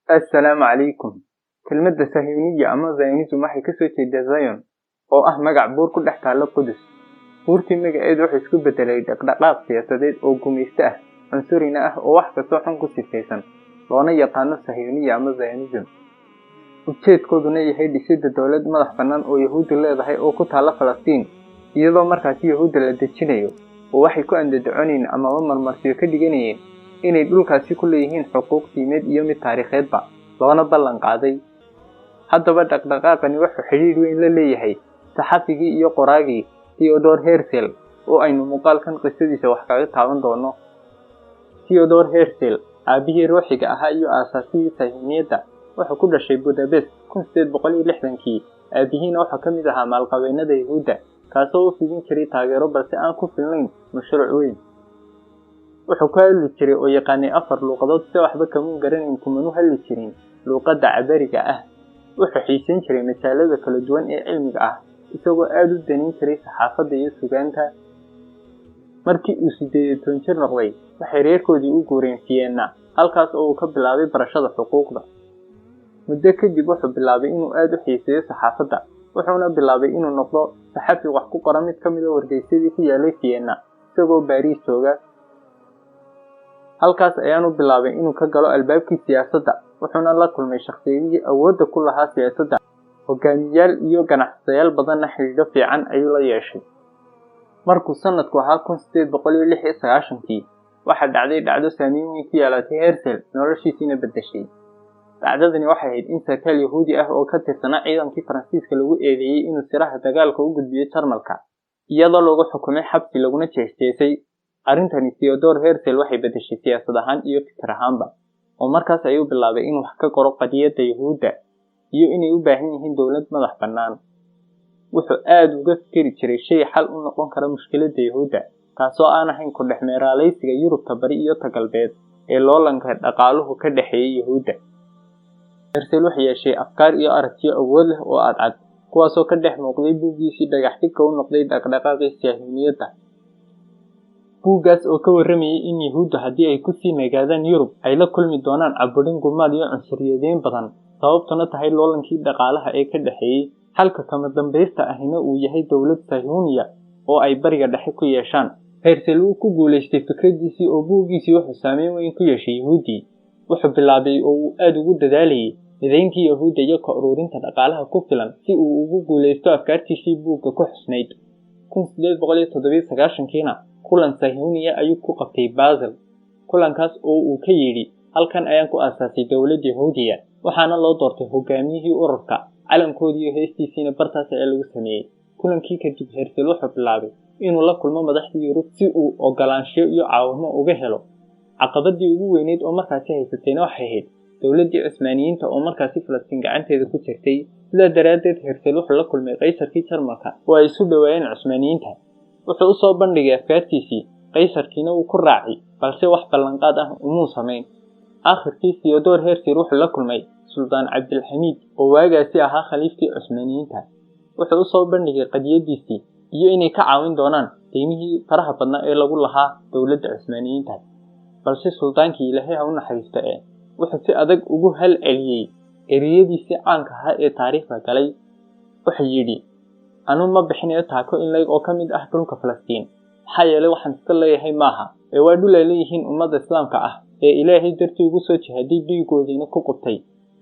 Assalaamu calaykum. Kelmadda Sahiyuuniyya ama Zionism waxay ka soo jeedaa Zion, oo ah magac buur ku dhex taalla Qudus. Buurtii magaceedu wuxuu isku beddelay dhaqdhaqaaq siyaasadeed oo gumayste ah, cunsurina ah oo wax kastoo xun ku sifaysan, loona yaqaano Sahiyuuniyya ama Zionism. Ujeedkooduna yahay dhisidda dowlad madax bannaan oo Yahuuddu leedahay oo ku taalla Falastiin, iyadoo markaasi Yahuudda la dejinayo, oo waxay ku andacoonayeen amaba marmarsiyo ka dhiganayeen inay dhulkaasi ku leeyihiin xuquuq diimeed iyo mid taariikheedba, loona ballan qaaday. Haddaba dhaqdhaqaaqani wuxuu xidhiidh weyn la leeyahay saxafigii iyo qoraagii Theodor Herzl oo aynu muuqaalkan qisadiisa wax kaga taaban doono. Theodor Herzl, aabihii ruuxiga ahaa iyo aasaasigii Sahiyuuniyadda, wuxuu ku dhashay Budapest 1860kii. Aabihiina wuxuu ka mid ahaa maalqabeennada Yahuudda, kaasoo u fidin jiray taageero balse aan ku filnayn mashruuc weyn. Wuxuu ku hadli jiray oo yaqaanay 4 luuqadood si waxba kama garanayn kumanu hadli jirin luuqadda Cabariga ah. Wuxuu xiisayn jiray mas'alada kala duwan ee cilmiga ah, isagoo aad u daneyn jiray saxaafadda iyo suugaanta. Markii uu 18 jir noqday, waxay reerkoodii u guureen Vienna, halkaas oo uu ka bilaabay barashada xuquuqda. Muddo kadib wuxuu bilaabay inuu aad u xiiseeyo saxaafadda, wuxuuna bilaabay inuu noqdo saxafi wax ku qora mid ka mid ah wargeysyadii ku yaalay Vienna, isagoo Paris jooga. Halkaas ayaanu bilaabay inuu ka galo albaabkii siyaasadda, wuxuuna la kulmay shakhsiyadihii awoodda ku lahaa siyaasadda. Hogaamiyayaal iyo ganacsayaal badanna xidhiidho fiican ayuu la yeeshay. Markuu sanadku ahaa 1896kii, waxaa dhacday dhacdo saameyn weyn ku yeelatay Herzl noloshiisiina beddeshay. Dhacdadani waxay ahayd in sarkaal Yahuudi ah oo ka tirsanaa ciidankii Faransiiska lagu eedeeyay inuu siraha dagaalka u gudbiyo Jarmalka, iyadoo lagu xukumay xabsi laguna jeesjeesay. Arrintani Theodor Herzl waxay beddeshay siyaasad ahaan iyo fikir ahaanba, oo markaas ayuu bilaabay inuu wax ka qoro qadiyadda Yahuudda iyo inay u baahan yihiin dowlad madax bannaan. Wuxuu aad uga fikiri jiray shay xal u noqon kara mushkiladda Yahuudda, kaasoo aan ahayn ku dhex meeraalaysiga Yurubta bari iyo ta galbeed ee loolanka dhaqaaluhu ka dhexeeyay Yahuudda. Herzl wuxuu yeeshay afkaar iyo aragtiyo awood leh oo cadcad, kuwaasoo ka dhex muuqday buuggiisii dhagax-dhigka u noqday dhaqdhaqaaqii Sahiyuuniyadda. Buuggaas oo ka warramayay in Yahuuddu haddii ay ku sii nagaadaan Yurub ay la kulmi doonaan caburin, gumaad iyo cunsuriyadeyn badan, sababtuna tahay loolankii dhaqaalaha ee ka dhexeeyay. Halka kama dambaysta ahina uu yahay dowlad Sahiyuuniya oo ay bariga dhexe ku yeeshaan. Herzl wuu ku guulaystay fikradiisii oo buuggiisii wuxuu saameyn weyn ku yeeshay Yahuuddii. Wuxuu bilaabay oo uu aad ugu dadaalayay midayntii Yahuudda iyo ka ururinta dhaqaalaha ku filan si uu ugu guulaysto afkaartiisii buugga ku xusnayd. 1897kiina kulan Sahiyuuniya ayuu ku qabtay Basel. Kulankaas oo uu ka yidhi, halkan ayaan ku aasaasay dowlad Yahuudiya, waxaana loo doortay hogaamiyihii ururka, calankoodii iyo heestiisiina bartaas ayaa lagu sameeyey. Kulankii kadib Herzl wuxuu bilaabay inuu la kulmo madaxdii Yurub si uu ogolaansho iyo caawimo uga helo. Caqabadii ugu weyneyd oo markaasi haysatayna waxay ahayd dowladdii Cusmaaniyiinta oo markaasi Falastiin gacanteeda ku jirtay. Sidaa daraaddeed Herzl wuxuu la kulmay qaysarkii Jarmalka oo ay isu dhawaayeen Cusmaaniyiinta. Wuxuu u soo bandhigay afkaartiisii, qaysarkiina wuu ku raacay, balse wax ballanqaad ah umuu samayn. Aakhirkii Theodor Herzl wuxuu la kulmay Suldaan Cabdilxamiid oo waagaasi ahaa khaliifkii Cusmaaniyiinta. Wuxuu u soo bandhigay qadiyadiisii iyo inay ka caawin doonaan deymihii faraha badnaa ee lagu lahaa dowladda Cusmaaniyiinta. Balse suldaankii Ilaahay ha u naxariisto wuxuu si adag ugu hal celiyay ereyadiisii caanka ahaa ee taariikhda galay. Wuxuu yidhi, anu ma bixinayo taako in layg oo ka mid ah dhulka Falastiin, maxaa yeelay waxaan iska leeyahay maaha, ee waa dhul ay leeyihiin ummadda Islaamka ah ee Ilaahay dartii ugu soo jihaday dhiigoodiina ku qubtay.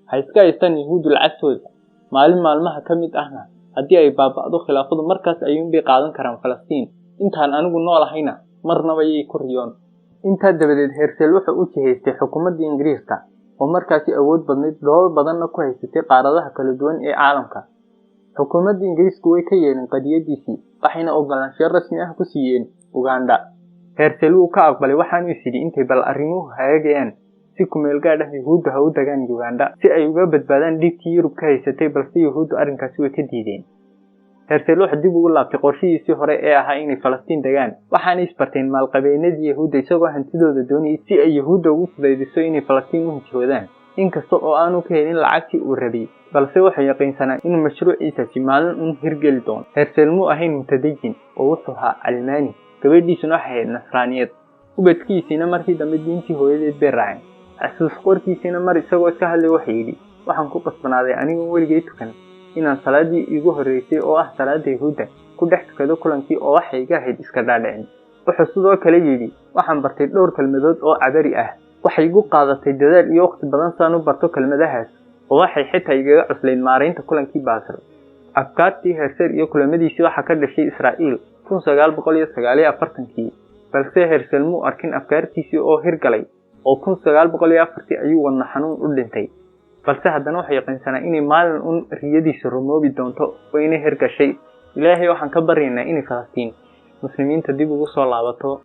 Ha iska haystaan Yahuuddu lacagtooda. Maalin maalmaha ka mid ahna haddii ay baaba'do khilaafadu, markaas ayuunbay qaadan karaan Falastiin. Intaan anigu noolahayna marnaba yay ku riyoon. Intaa dabadeed Herzl wuxuu u jihaystay xukuumaddii Ingiriiska oo markaasi awood badnayd, dhool badanna ku haysatay qaaradaha kala duwan ee caalamka. Xukuumaddii Ingiriisku way ka yeeleen qadiyadiisii, waxayna ogolaansho rasmi ah ku siiyeen Uganda. Herzl wuu ka aqbalay, waxaanu is yidhi intay bal arrimuhu hagaagayaan si ku meel gaadh ah Yahuuddu ha u dagaan Uganda si ay uga badbaadaan dhibkii Yurub ka haysatay, balse Yahuuddu arrinkaasi way ka diideen. Herzl wuxuu dib ugu laabtay qorshihiisii hore ee ahaa inay Falastiin dagaan, waxaana isbarteen maalqabeennadii Yahuudda isagoo hantidooda doonayay si ay Yahuudda ugu fudaydiso inay Falastiin u hijroodaan. Inkasta oo aanu ka helin lacagtii uu rabay, balse wuxuu yaqiinsanaa inuu mashruuciisaasi maalin uun hirgeli doono. Herzl muu ahayn mutadajin oo wuxuu ahaa Almaani, gabadhiisuna waxay ahayd Nasraaniyad. Ubadkiisiina markii dambe diintii hooyadeed bay raaceen. xasuus qorkiisina mar isagoo iska hadlay waxa yidhi waxaan ku qasbanaaday anigoo weligay tukan inaan salaadii iigu horreysay oo ah salaada Yahuudda ku dhex tukado kulankii oo waxay iga ahayd iska dhaadhicin. wuxuu sidoo kale yidhi waxaan bartay dhowr kelmadood oo cabari ah, waxay igu qaadatay dadaal iyo waqti badan saan u barto kelmadahaas oo waxay xitaa igaga cuslayn maareynta kulankii Basel. afkaartii Herzl iyo kulamadiisii waxa ka dhashay Israa'iil 1949 balse Herzl muu arkin afkaartiisii oo hirgalay oo 1904 ayuu wadna xanuun u dhintay. balse haddana waxay yaqaansanaa inay maalin un riyadiisa rumoobi doonto oo inay hirgashay. ilaahay waxaan ka baryaynaa inay Falastiin muslimiinta dib ugu soo laabato.